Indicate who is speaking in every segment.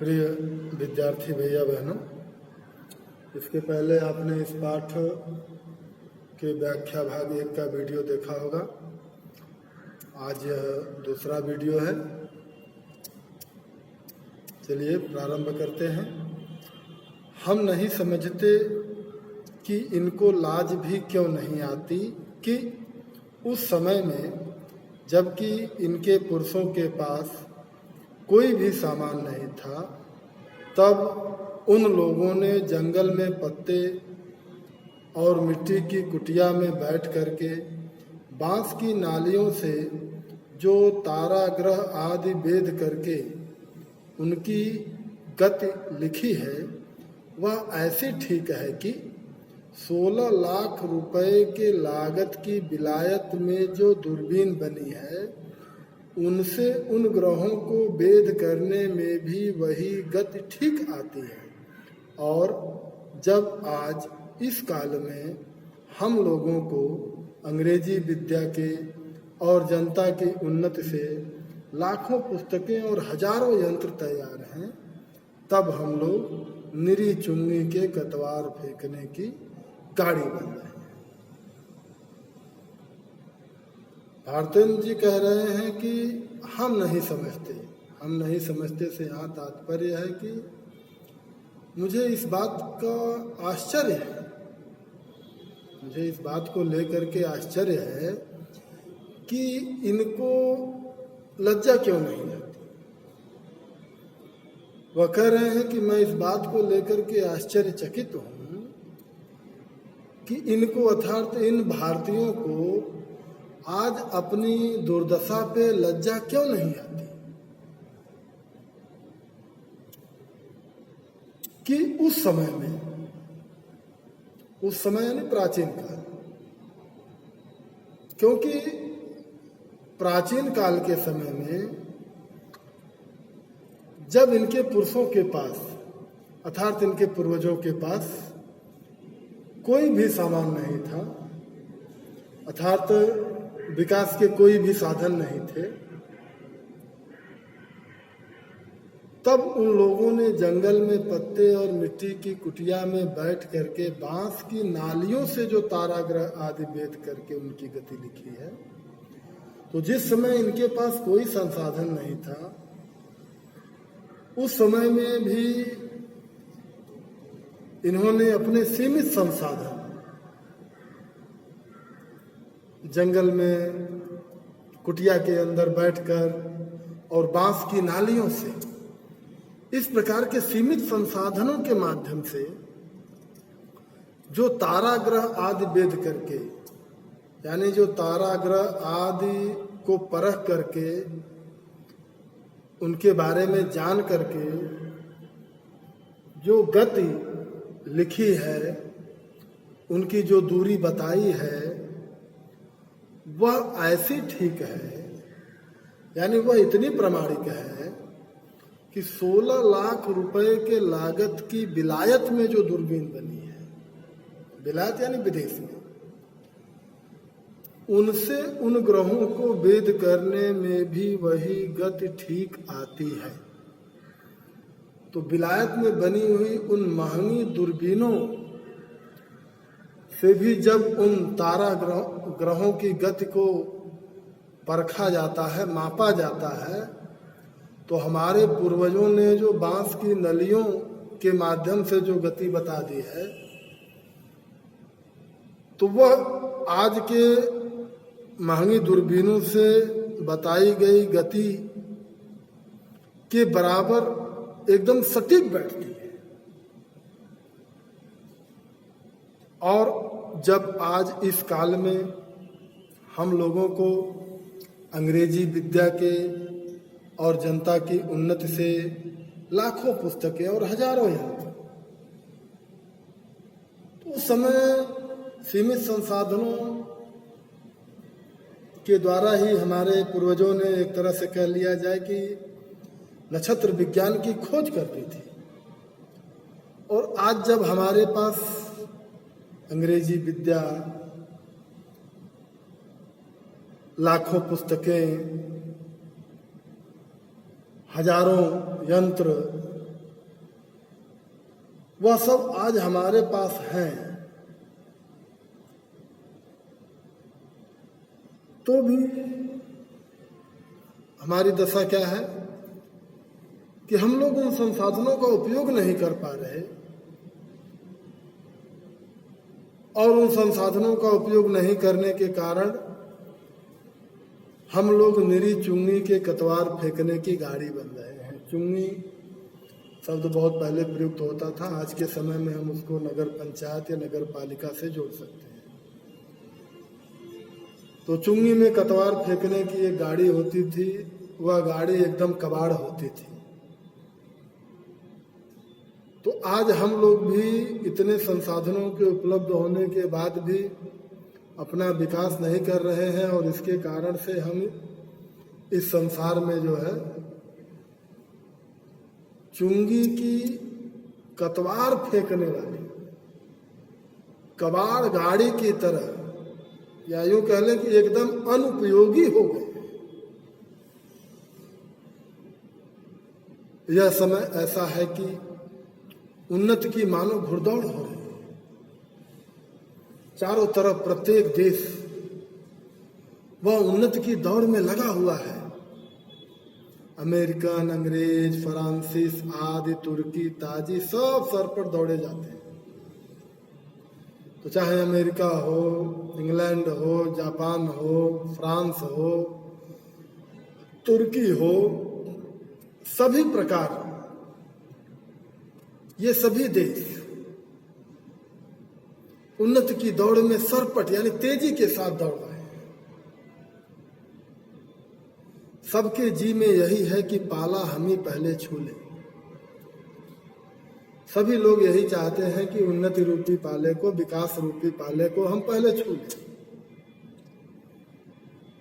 Speaker 1: प्रिय विद्यार्थी भैया बहनों, इसके पहले आपने इस पाठ के व्याख्या भाग 1 का वीडियो देखा होगा। आज यह दूसरा वीडियो है। चलिए प्रारंभ करते हैं। हम नहीं समझते कि इनको लाज भी क्यों नहीं आती कि उस समय में जबकि इनके पुरुषों के पास कोई भी सामान नहीं था, तब उन लोगों ने जंगल में पत्ते और मिट्टी की कुटिया में बैठ करके बांस की नालियों से जो ताराग्रह आदि वेद करके उनकी गति लिखी है, वह ऐसी ठीक है कि 16 लाख रुपए के लागत की विलायत में जो दूरबीन बनी है, उनसे उन ग्रहों को वेद करने में भी वही गति ठीक आती है। और जब आज इस काल में हम लोगों को अंग्रेजी विद्या के और जनता की उन्नति से लाखों पुस्तकें और हजारों यंत्र तैयार हैं, तब हम लोग निरी चुन्नी के कतवार फेंकने की गाड़ी बन रहे हैं। भारतेंद्र जी कह रहे हैं कि हम नहीं समझते से यहाँ तात्पर्य है कि मुझे इस बात का आश्चर्य है, मुझे इस बात को लेकर के आश्चर्य है कि इनको लज्जा क्यों नहीं आती। वह कह रहे हैं कि मैं इस बात को लेकर के आश्चर्यचकित हूँ कि इनको अर्थात इन भारतीयों को आज अपनी दुर्दशा पे लज्जा क्यों नहीं आती कि उस समय यानी प्राचीन काल, क्योंकि प्राचीन काल के समय में जब इनके पुरुषों के पास अर्थात इनके पूर्वजों के पास कोई भी सामान नहीं था, अर्थात विकास के कोई भी साधन नहीं थे, तब उन लोगों ने जंगल में पत्ते और मिट्टी की कुटिया में बैठ करके बांस की नालियों से जो ताराग्रह आदि वेद करके उनकी गति लिखी है। तो जिस समय इनके पास कोई संसाधन नहीं था, उस समय में भी इन्होंने अपने सीमित संसाधन जंगल में कुटिया के अंदर बैठकर और बांस की नालियों से इस प्रकार के सीमित संसाधनों के माध्यम से जो ताराग्रह आदि वेद करके, यानी जो ताराग्रह आदि को परख करके उनके बारे में जान करके जो गति लिखी है, उनकी जो दूरी बताई है, वह ऐसी ठीक है, यानी वह इतनी प्रामाणिक है कि 16 लाख रुपए के लागत की विलायत में जो दूरबीन बनी है, विलायत यानी विदेश में, उनसे उन ग्रहों को वेद करने में भी वही गति ठीक आती है। तो विलायत में बनी हुई उन महंगी दूरबीनों से भी जब उन तारा ग्रहों की गति को परखा जाता है, मापा जाता है, तो हमारे पूर्वजों ने जो बांस की नलियों के माध्यम से जो गति बता दी है, तो वह आज के महंगी दूरबीनों से बताई गई गति के बराबर एकदम सटीक बैठती है। और जब आज इस काल में हम लोगों को अंग्रेजी विद्या के और जनता की उन्नति से लाखों पुस्तकें और हजारों यंत्र, तो उस समय सीमित संसाधनों के द्वारा ही हमारे पूर्वजों ने एक तरह से कह लिया जाए कि नक्षत्र विज्ञान की खोज कर दी थी। और आज जब हमारे पास अंग्रेजी विद्या, लाखों पुस्तकें, हजारों यंत्र वह सब आज हमारे पास हैं, तो भी हमारी दशा क्या है कि हम लोग उन संसाधनों का उपयोग नहीं कर पा रहे, और उन संसाधनों का उपयोग नहीं करने के कारण हम लोग निरी चुंगी के कतवार फेंकने की गाड़ी बन रहे हैं। चुंगी शब्द बहुत पहले प्रयुक्त होता था, आज के समय में हम उसको नगर पंचायत या नगर पालिका से जोड़ सकते हैं। तो चुंगी में कतवार फेंकने की एक गाड़ी होती थी, वह गाड़ी एकदम कबाड़ होती थी। तो आज हम लोग भी इतने संसाधनों के उपलब्ध होने के बाद भी अपना विकास नहीं कर रहे हैं, और इसके कारण से हम इस संसार में जो है चुंगी की कतवार फेंकने वाली कबाड़ गाड़ी की तरह, या यूं कह लें कि एकदम अनुपयोगी हो गए। यह समय ऐसा है कि उन्नति की मानो घुड़दौड़ हो रही है। चारों तरफ प्रत्येक देश वह उन्नति की दौड़ में लगा हुआ है। अमेरिकन, अंग्रेज, फ्रांसीस आदि, तुर्की, ताजी, सब सर पर दौड़े जाते हैं। तो चाहे अमेरिका हो, इंग्लैंड हो, जापान हो, फ्रांस हो, तुर्की हो, सभी प्रकार ये सभी देश उन्नति की दौड़ में सरपट यानी तेजी के साथ दौड़ रहे हैं। सबके जी में यही है कि पाला हम ही पहले छू लें। सभी लोग यही चाहते हैं कि उन्नति रूपी पाले को, विकास रूपी पाले को हम पहले छू लें,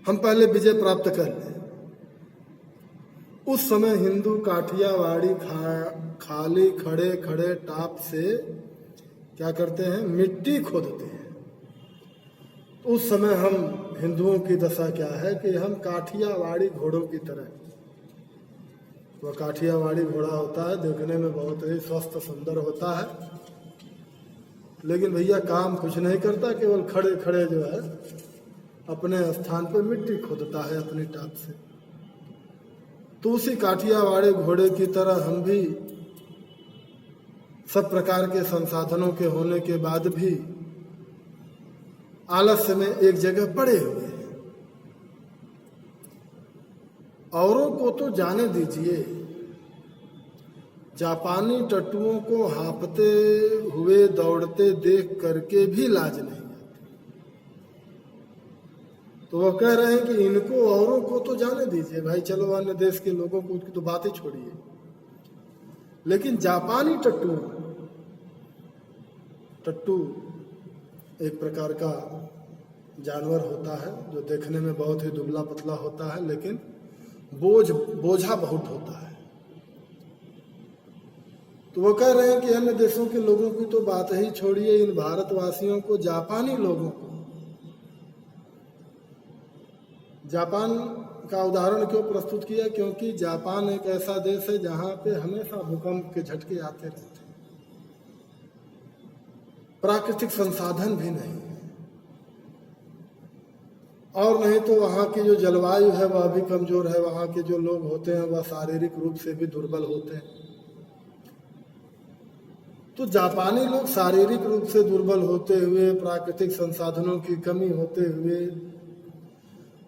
Speaker 1: हम पहले विजय प्राप्त कर लें। उस समय हिंदू काठियावाड़ी खाली खड़े खड़े टाप से क्या करते हैं, मिट्टी खोदते हैं। तो उस समय हम हिंदुओं की दशा क्या है कि हम काठियावाड़ी घोड़ों की तरह, वह काठियावाड़ी घोड़ा होता है, देखने में बहुत ही स्वस्थ सुंदर होता है, लेकिन भैया काम कुछ नहीं करता, केवल खड़े खड़े जो है अपने स्थान पर मिट्टी खोदता है अपनी टाप से। तो उसी काठियावाड़ी घोड़े की तरह हम भी सब प्रकार के संसाधनों के होने के बाद भी आलस्य में एक जगह पड़े हुए हैं। औरों को तो जाने दीजिए, जापानी टट्टुओं को हाँफते हुए दौड़ते देख करके भी लाज नहीं आती। तो वह कह रहे हैं कि इनको, औरों को तो जाने दीजिए भाई, चलो अन्य देश के लोगों को की तो बातें छोड़िए, लेकिन जापानी टट्टू एक प्रकार का जानवर होता है जो देखने में बहुत ही दुबला पतला होता है, लेकिन बोझा बहुत होता है। तो वो कह रहे हैं कि अन्य देशों के लोगों की तो बात ही छोड़िए, इन भारतवासियों को, जापानी लोगों को, जापान का उदाहरण क्यों प्रस्तुत किया, क्योंकि जापान एक ऐसा देश है जहां पे हमेशा भूकंप के झटके आते रहते हैं, प्राकृतिक संसाधन भी नहीं है, और नहीं तो वहाँ की जो जलवायु है वह भी कमजोर है, वहाँ के जो लोग होते हैं वह शारीरिक रूप से भी दुर्बल होते हैं। तो जापानी लोग शारीरिक रूप से दुर्बल होते हुए, प्राकृतिक संसाधनों की कमी होते हुए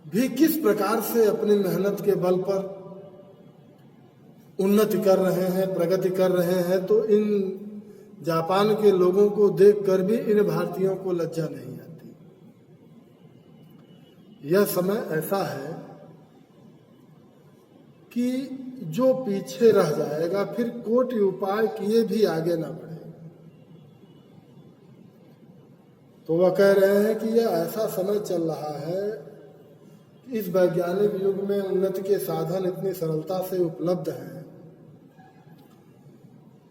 Speaker 1: भी किस प्रकार से अपनी मेहनत के बल पर उन्नति कर रहे हैं, प्रगति कर रहे हैं, तो इन जापान के लोगों को देखकर भी इन भारतीयों को लज्जा नहीं आती। यह समय ऐसा है कि जो पीछे रह जाएगा फिर कोटि उपाय किए भी आगे ना बढ़े। तो वह कह रहे हैं कि यह ऐसा समय चल रहा है कि इस वैज्ञानिक युग में उन्नति के साधन इतनी सरलता से उपलब्ध हैं,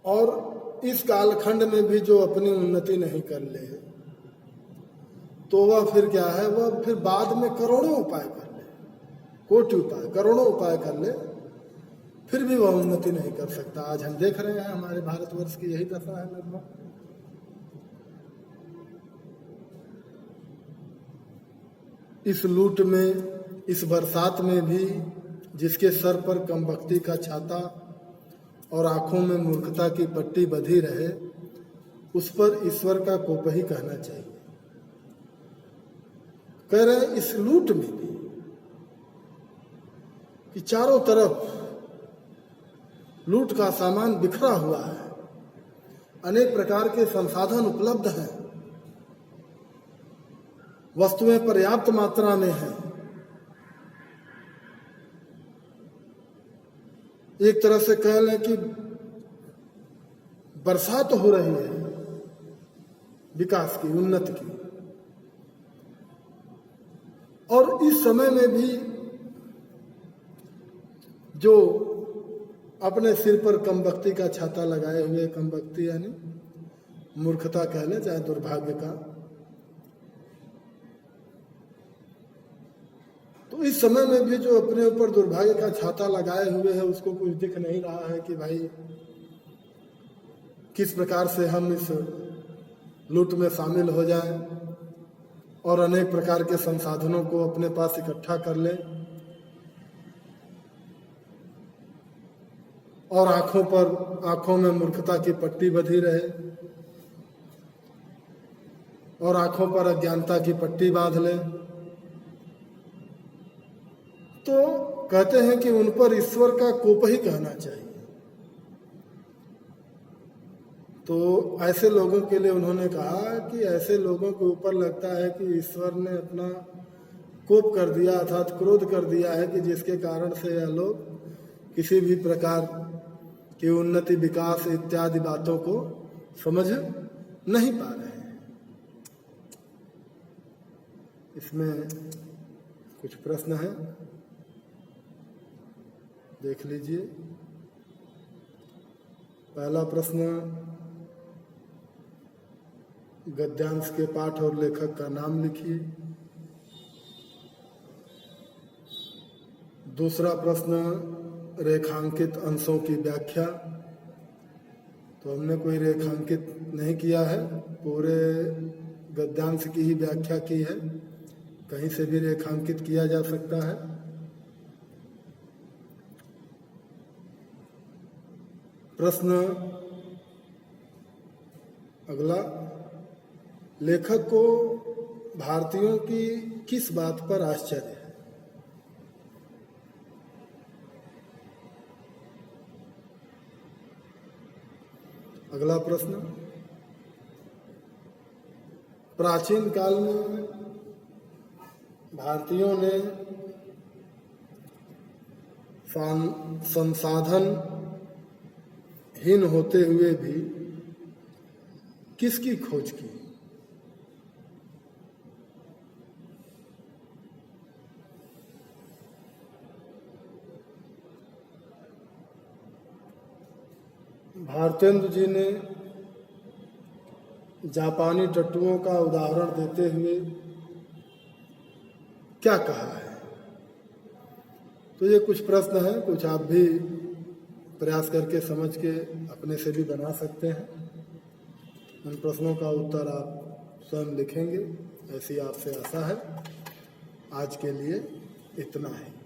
Speaker 1: और इस कालखंड में भी जो अपनी उन्नति नहीं कर ले, तो वह फिर क्या है, वह फिर बाद में करोड़ों उपाय कर ले, कोटि उपाय, करोड़ों उपाय कर ले, फिर भी वह उन्नति नहीं कर सकता। आज हम देख रहे हैं हमारे भारतवर्ष की यही दशा है लगभग। इस लूट में, इस बरसात में भी जिसके सर पर कमबख्ती का छाता और आंखों में मूर्खता की पट्टी बंधी रहे, उस पर ईश्वर का कोप ही कहना चाहिए। कह रहे हैं इस लूट में भी कि चारों तरफ लूट का सामान बिखरा हुआ है, अनेक प्रकार के संसाधन उपलब्ध हैं, वस्तुएं पर्याप्त मात्रा में हैं। एक तरह से कह लें कि बरसात हो रही है विकास की, उन्नति की। और इस समय में भी जो अपने सिर पर कमबख्ती का छाता लगाए हुए, कमबख्ती यानी मूर्खता कह लें चाहे दुर्भाग्य का, तो इस समय में भी जो अपने ऊपर दुर्भाग्य का छाता लगाए हुए है, उसको कुछ दिख नहीं रहा है कि भाई किस प्रकार से हम इस लूट में शामिल हो जाएं और अनेक प्रकार के संसाधनों को अपने पास इकट्ठा कर लें और आंखों में मूर्खता की पट्टी बंधी रहे और आंखों पर अज्ञानता की पट्टी बांध लें। तो कहते हैं कि उन पर ईश्वर का कोप ही कहना चाहिए। तो ऐसे लोगों के लिए उन्होंने कहा कि ऐसे लोगों के ऊपर लगता है कि ईश्वर ने अपना कोप कर दिया, अर्थात क्रोध कर दिया है, कि जिसके कारण से यह लोग किसी भी प्रकार की उन्नति, विकास इत्यादि बातों को समझ नहीं पा रहे हैं। इसमें कुछ प्रश्न हैं, देख लीजिए। पहला प्रश्न, गद्यांश के पाठ और लेखक का नाम लिखिए। दूसरा प्रश्न, रेखांकित अंशों की व्याख्या। तो हमने कोई रेखांकित नहीं किया है, पूरे गद्यांश की ही व्याख्या की है, कहीं से भी रेखांकित किया जा सकता है। प्रश्न अगला, लेखक को भारतीयों की किस बात पर आश्चर्य है? अगला प्रश्न, प्राचीन काल में भारतीयों ने संसाधन हीन होते हुए भी किसकी खोज की? भारतेंदु जी ने जापानी टट्टुओं का उदाहरण देते हुए क्या कहा है? तो ये कुछ प्रश्न हैं, कुछ आप भी प्रयास करके समझ के अपने से भी बना सकते हैं। उन प्रश्नों का उत्तर आप स्वयं लिखेंगे, ऐसी आपसे आशा है। आज के लिए इतना है।